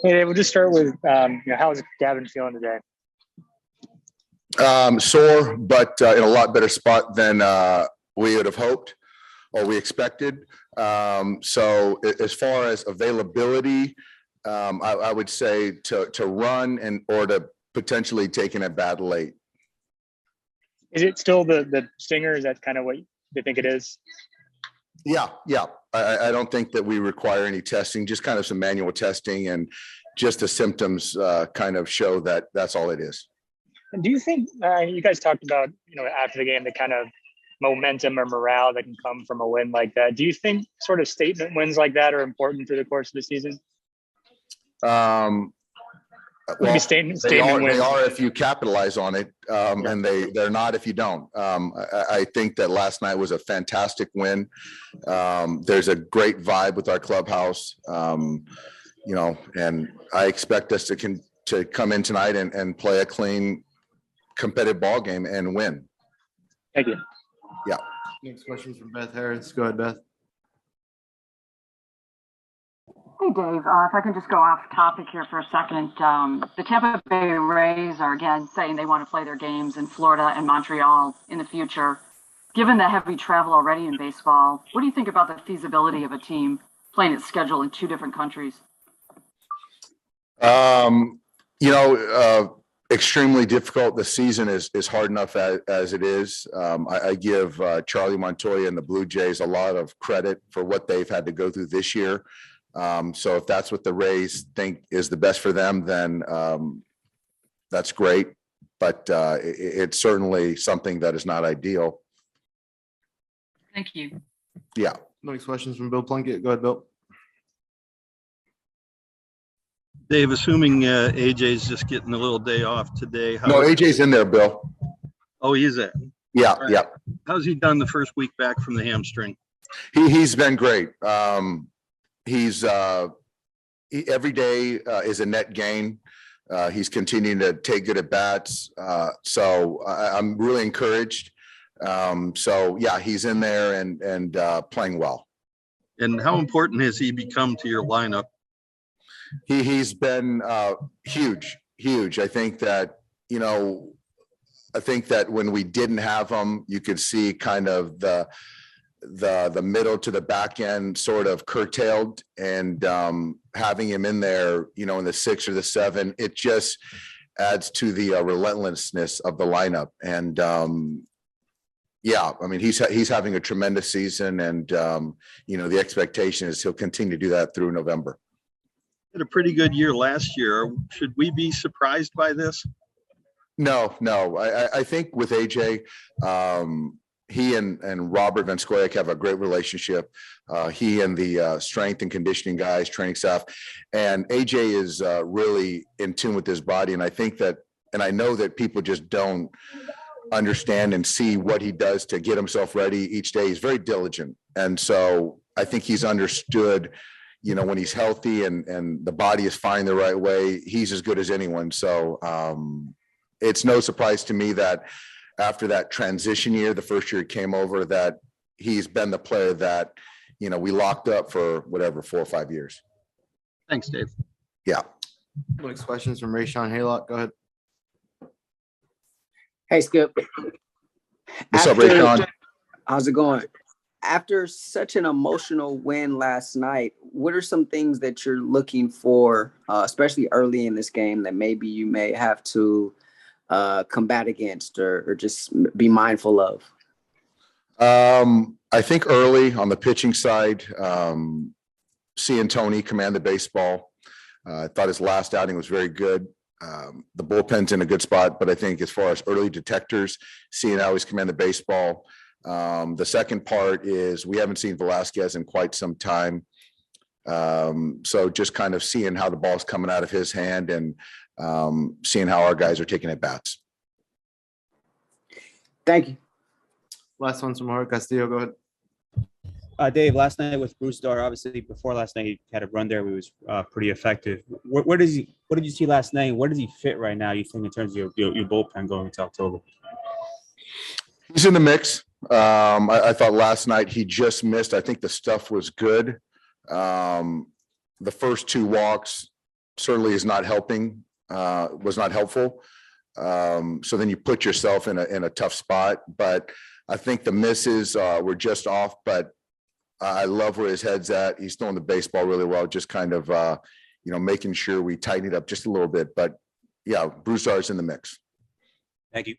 Hey, we'll just start with, how is Gavin feeling today? Sore, but in a lot better spot than we would have hoped or we expected. So as far as availability, I would say to run or to potentially taking a bat late. Is it still the stinger? Is that kind of what they think it is? Yeah. I don't think that we require any testing, just kind of some manual testing, and just the symptoms kind of show that that's all it is. And do you think you guys talked about, after the game, the kind of momentum or morale that can come from a win like that? Do you think sort of statement wins like that are important through the course of the season? Well, statement they wins. are if you capitalize on it, and they're not if you don't. I think that last night was a fantastic win. There's a great vibe with our clubhouse, and I expect us to come in tonight and play a clean, competitive ball game and win. Thank you. Yeah. Next question is from Beth Harris. Go ahead, Beth. Hey, Dave, if I can just go off topic here for a second. The Tampa Bay Rays are again saying they want to play their games in Florida and Montreal in the future. Given the heavy travel already in baseball, what do you think about the feasibility of a team playing its schedule in two different countries? Extremely difficult. The season is hard enough as it is. I give Charlie Montoya and the Blue Jays a lot of credit for what they've had to go through this year. So if that's what the Rays think is the best for them, then that's great. But it's certainly something that is not ideal. Thank you. Yeah. Next question is from Bill Plunkett. Go ahead, Bill. Dave, assuming AJ's just getting a little day off today. No, AJ's in there, Bill. Oh, he's in. Yeah, right. Yeah. How's he done the first week back from the hamstring? He's been great. He's every day is a net gain. He's continuing to take good at bats. So I'm really encouraged. So yeah, he's in there and playing well. And how important has he become to your lineup? He's been huge. I think that, when we didn't have him, you could see kind of the middle to the back end sort of curtailed, and having him in there, in the 6 or the 7, it just adds to the relentlessness of the lineup. And he's having a tremendous season, and the expectation is he'll continue to do that through November. Had a pretty good year last year. Should we be surprised by this? No. I think with AJ, he and Robert Van Scoyoc have a great relationship. He and the strength and conditioning guys, training staff, and AJ is really in tune with his body. And I think that, and I know that people just don't understand and see what he does to get himself ready each day. He's very diligent. And so I think he's understood, when he's healthy and the body is firing the right way, he's as good as anyone. So it's no surprise to me that after that transition year, the first year he came over, that he's been the player that, we locked up for 4 or 5 years. Thanks, Dave. Yeah. Next question is from Rayshawn Haylock. Go ahead. Hey, Skip. What's up, Rayshawn? How's it going? After such an emotional win last night, what are some things that you're looking for, especially early in this game, that maybe you may have to combat against or just be mindful of? I think early on the pitching side, seeing Tony command the baseball, I thought his last outing was very good. The bullpen's in a good spot, but I think as far as early detectors, seeing how he's command the baseball. The second part is we haven't seen Velasquez in quite some time. So just kind of seeing how the ball's coming out of his hand and seeing how our guys are taking at bats. Thank you. Last one's from Jorge Castillo. Go ahead. Dave, last night with Bruce Dar, obviously before last night he had a run there. He was pretty effective. What did you see last night? Where does he fit right now, you think, in terms of your bullpen going into October? He's in the mix. I thought last night he just missed. I think the stuff was good. The first 2 walks, certainly is not helping, was not helpful. So then you put yourself in a tough spot, but I think the misses were just off, but I love where his head's at. He's throwing the baseball really well, just kind of, making sure we tighten it up just a little bit, but yeah, Broussard's in the mix. Thank you.